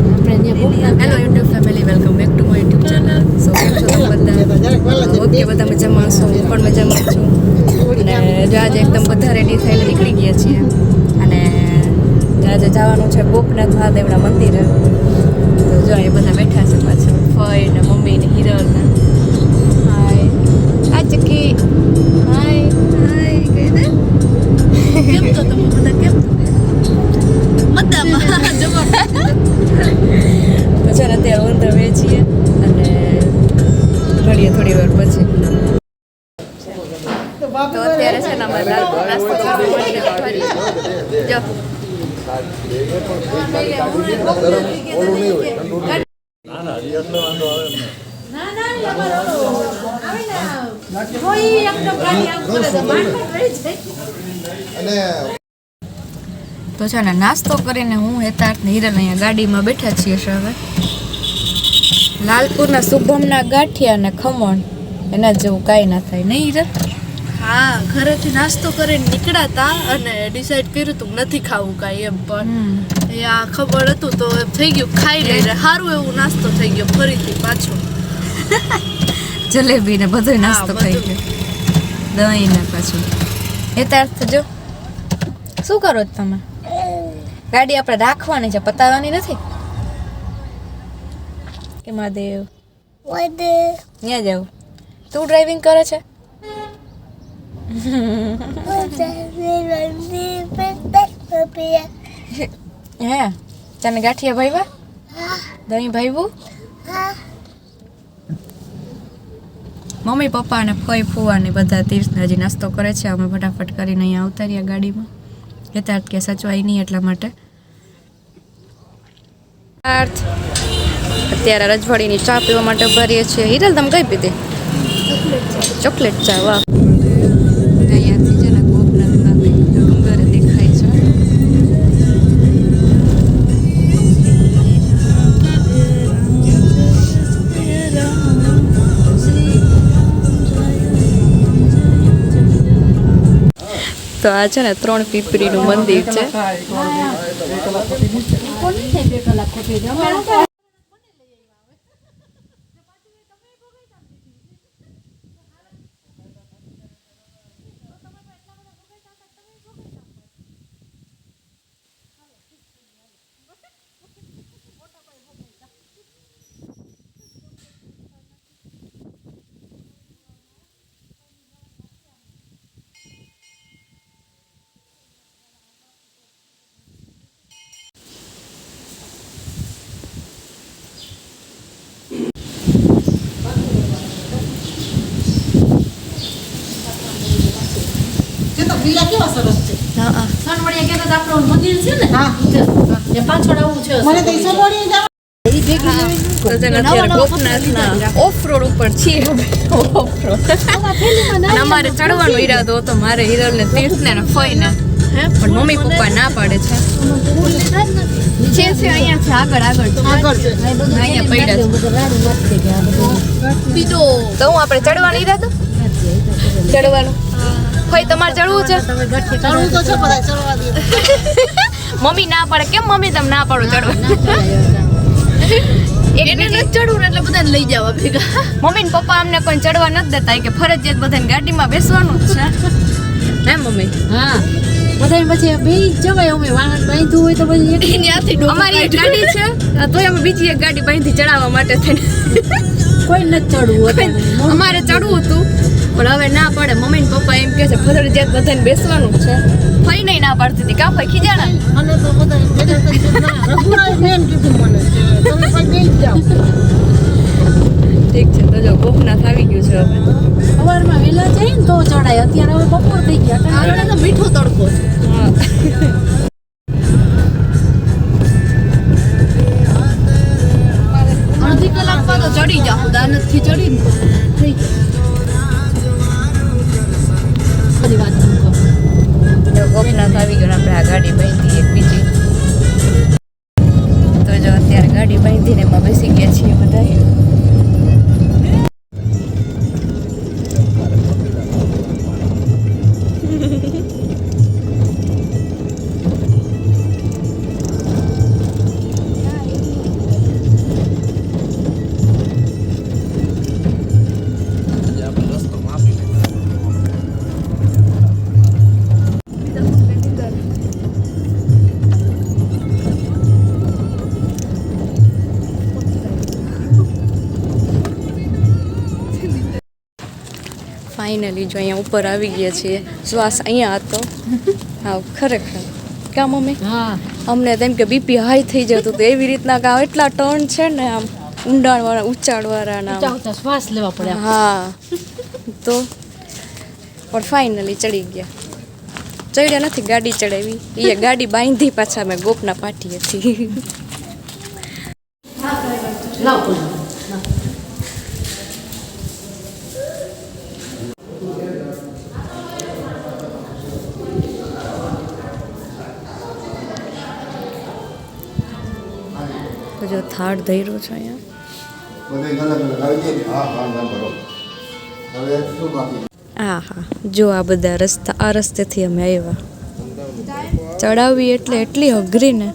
Hello YouTube family, welcome back to my YouTube channel. So કેમ છો તમે બધા? ઓકે, બધા મજામાં છો? હું પણ મજામાં છું. અને જો આજે એકદમ બધા રેડી થઈને નીકળી ગયા છીએ અને આજે જવાનું છે ગોપનાથ મહાદેવના મંદિરે. તો જો એ બધા બેઠા છે પાછળ, ફઈ ને મમ્મી ને હિરલ ને. હાય આ ચકી, હાય હાય કહી દે. કેમ તો તમે બધા કેમ તો મતલબ જવાબ તો છે ને અત્યારે ઊંધા વેચીએ અને મળીએ થોડી વાર પછી. તો અત્યારે છે ને અમારે નાસ્તો કરવા માટે ફરી જો તો છે ને નાસ્તો કરીને હું હેતાર્થ ને હિરલ અહીંયા ગાડીમાં બેઠા છીએ. હવે લાલપુરના શુભમના ગાંઠિયા ને ખમણ એના જેવું કાંઈ ના થાય નહીં હિરલ? હા, ઘરેથી નાસ્તો કરીને નીકળ્યા અને ડિસાઈડ કર્યું તું નથી ખાવું કાંઈ એમ, પણ આ ખબર હતું તો એમ થઈ ગયું ખાઈ લઈને. સારું એવું નાસ્તો થઈ ગયો ફરીથી પાછો. જલેબી ને બધો નાસ્તો થઈ ગયો, દહીં ને પાછું. હેતાર્થ જો શું કરો છો તમે? ગાડી આપણે રાખવાની છે, પતાવવાની નથી કે મહાદેવ ત્યાં જાવ? તું ડ્રાઇવિંગ કરે છે? હે તને ગાંઠિયા ભાઈવા, દહીં ભાઈવું? મમ્મી પપ્પા અને ફઈ ફુવા ને બધા તીર્થને હજી નાસ્તો કરે છે. અમે ફટાફટ કરીને અહીંયા ઉતાર્યા ગાડીમાં. યથાર્થ કે સચવાય નહીં એટલા માટે. અત્યારે રજવાડીની ચા પીવા માટે ઉભા રહીએ છીએ. હિરલ તમે કઈ પીધી? ચોકલેટ ચા. વાહ. અહીંયાથી છે ને ગોપનાથના ડુંગર દેખાય છે. તો આ છે ને 3 પીપરીનું મંદિર છે. ઓફરોડ ઉપર છીએ. અમારે ચડવાનો ઈરાદો હતો, મારે હિરલ ને તીર્થ ને ફઈ ને, પણ મમ્મી પપ્પા ના પાડે છે. અહીંયા પડ્યા તો હું આપણે ચડવાનો ઈરાદો ચડવાનું. ફઈ તમારે ચડવું છે? મમ્મી ના પાડે. કેમ મમ્મી તમે ના પાડો ચડવા? એને નથી ચડવું એટલે બધાને લઈ જવા ભેગા. મમ્મી ને પપ્પા અમને કોઈ ચડવા નથી દેતા કે ફરજિયાત બધાને ગાડીમાં બેસવાનું જ છે. હે મમ્મી? હા, બધા પછી બે જવાય. અમે વાહન બાંધ્યું હોય તો પછી ત્યાંથી અમારી એક ગાડી છે, તોય અમે બીજી એક ગાડી બાંધી ચડાવવા માટે થઈને કોઈ નથી ચડવું. અમારે ચડવું હતું પણ હવે ના પડે. મમ્મી ને પપ્પા એમ કે છે ફરજિયાત બધાને બેસવાનું છે. ફઈ નહીં ના પાડતી હતી. કા ફઈ ખીજાણા? અને તો બધા રઘુરાય મેન કીધું મને તમે કોઈ બેસી જાઓ. ઠીક છે, તો જો ગોપનાથ આવી ગયું છે. હવે સવારમાં વહેલા જઈએ ને તો ચડાય. અત્યારે હવે બપોર થઈ ગયા તો મીઠો તડકો છે. અડધી કલાકમાં તો ચડી જાવ. દાનતથી ચડી ને થઈ જો ગોપનાથ આવી ગયો. આપણે આ ગાડી બાંધી એક બીજી. તો જો અત્યારે ગાડી બાંધીને એમાં બેસી ગયા છીએ બધા. ફાઇનલી જો અહીંયા ઉપર આવી ગયા છીએ. શ્વાસ અહીંયા હતો. હા ખરેખર કા મમ્મી? હા અમને તેમ કે બીપી હાઈ થઈ જતું તો એવી રીતના કે એટલા ટર્ન છે ને આમ ઊંડાણવાળા ઊંચાડવાળાના ઊંચા ઊંચા શ્વાસ લેવા પડે હા તો પણ ફાઇનલી ચડી ગયા. ચડ્યા નથી, ગાડી ચડાવી. એ ગાડી બાંધી પાછા મેં ગોપના પાટીએથી. લાવ પૂછો તો જો થાળ ધર્યો છે અહીંયા. હા હા જો આ બધા રસ્તા, આ રસ્તેથી અમે આવ્યા. ચડાવવી એટલે એટલી અઘરી ને.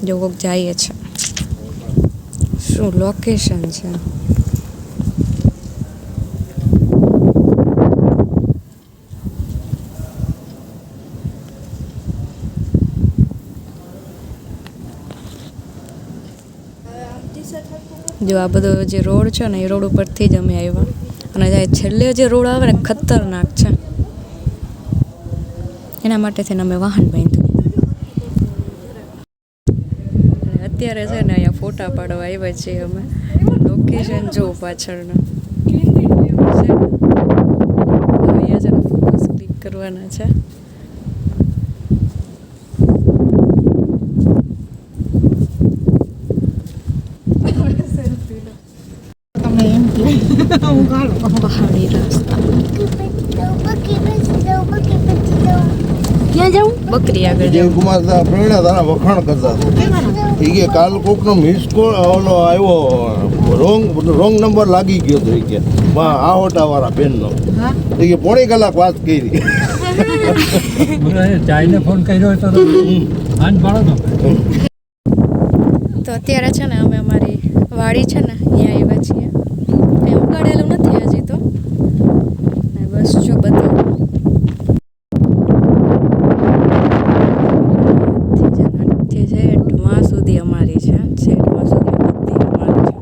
જો કોક જઈએ છે. શું લોકેશન છે. જો આ બધો જે રોડ છે ને એ રોડ ઉપરથી જ અમે આવ્યા. અને જે છેલ્લે જે રોડ આવે ને ખતરનાક છે. એના માટે થઈને અમે વાહન બાંધ્યું. અને અત્યારે છે ને અહીંયા ફોટા પાડવા આવ્યા છીએ અમે. લોકેશન જો પાછળના અહીંયા છે ને ફોટોસ ક્લિક કરવાના છે. પહાડી રસ્તા. ક્યાં જાઉં? બકરી આગળ દેવ કુમાર દા પ્રેરણા તારા વખાણ કરતા હતા. એ કે કાલ કોકનો મિસ કોલ ઓલો આવ્યો, રોંગ નંબર લાગી ગયો તો એ કે આ હોટાવાળા બેનનો. એ કે પોણી કલાક વાત કરી. ચાઈને ફોન કર્યો તો આન પાડો તો અત્યારે છે ને અમે અમારી વાડી છે ને અહીંયા આવ્યા છીએ. એ ઉગાડેલું નથી હજી તો. બસ જો બધું છેટમાં સુધી અમારી છે. છેટમાં સુધી બધી અમારી છે.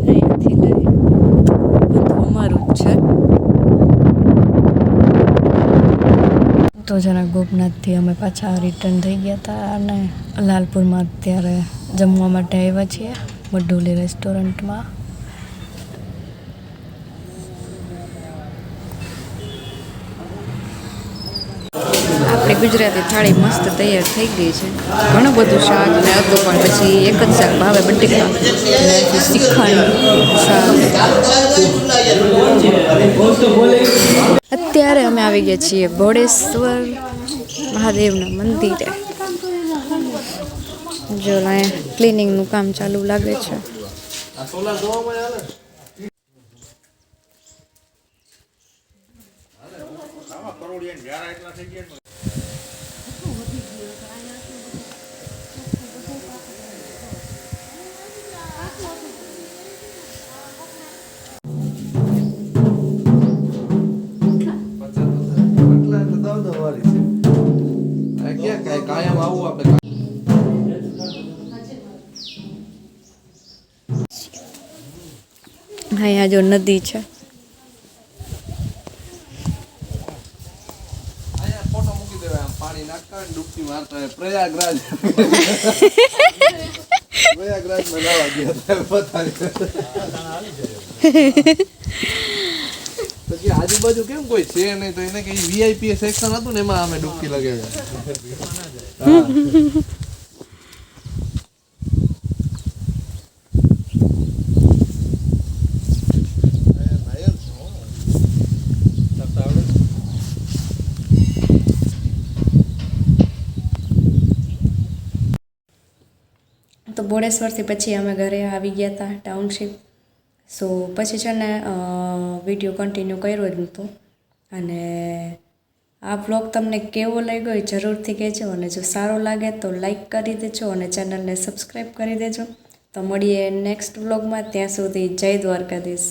અહીંયાથી લઈ બધું અમારું જ છે. તો જરા ગોપનાથથી અમે પાછા રિટર્ન થઈ ગયા હતા અને લાલપુરમાં અત્યારે જમવા માટે આવ્યા છીએ મઢોલી રેસ્ટોરન્ટમાં. આપણી ગુજરાતી થાળી મસ્ત તૈયાર થઈ ગઈ છે. ઘણું બધું શાક ને હતું પણ પછી એક જ શાક ભાવે બટેકા અને શ્રીખંડ શાક. અત્યારે અમે આવી ગયા છીએ ભોળેશ્વર મહાદેવના મંદિરે. જો અહીંયા ક્લિનિંગનું કામ ચાલુ લાગે છે. કાયમ આવું આપણે. અહીંયા જો નદી છે. ફોટો મૂકી દેવાય, પાણી નાખતા ડૂબકી મારતા હોય. પ્રયાગરાજ પ્રયાગરાજમાં નાવા ગયા પછી આજુબાજુ કેમ કોઈ છે નહીં તો એને કઈ વીઆઈપી સેક્શન હતું ને એમાં અમે ડૂબકી લગાવ્યા. તો બોડેશ્વરથી પછી અમે ઘરે આવી ગયા હતા ટાઉનશીપ. સો પછી છે ને વિડીયો કન્ટિન્યુ કર્યો જ નહોતો. અને આ વ્લોગ તમને કેવો લાગ્યો એ જરૂરથી કહેજો. અને જો સારો લાગે તો લાઈક કરી દેજો અને ચેનલને સબસ્ક્રાઈબ કરી દેજો. તો મળીએ નેક્સ્ટ વ્લોગમાં. ત્યાં સુધી જય દ્વારકાધીશ.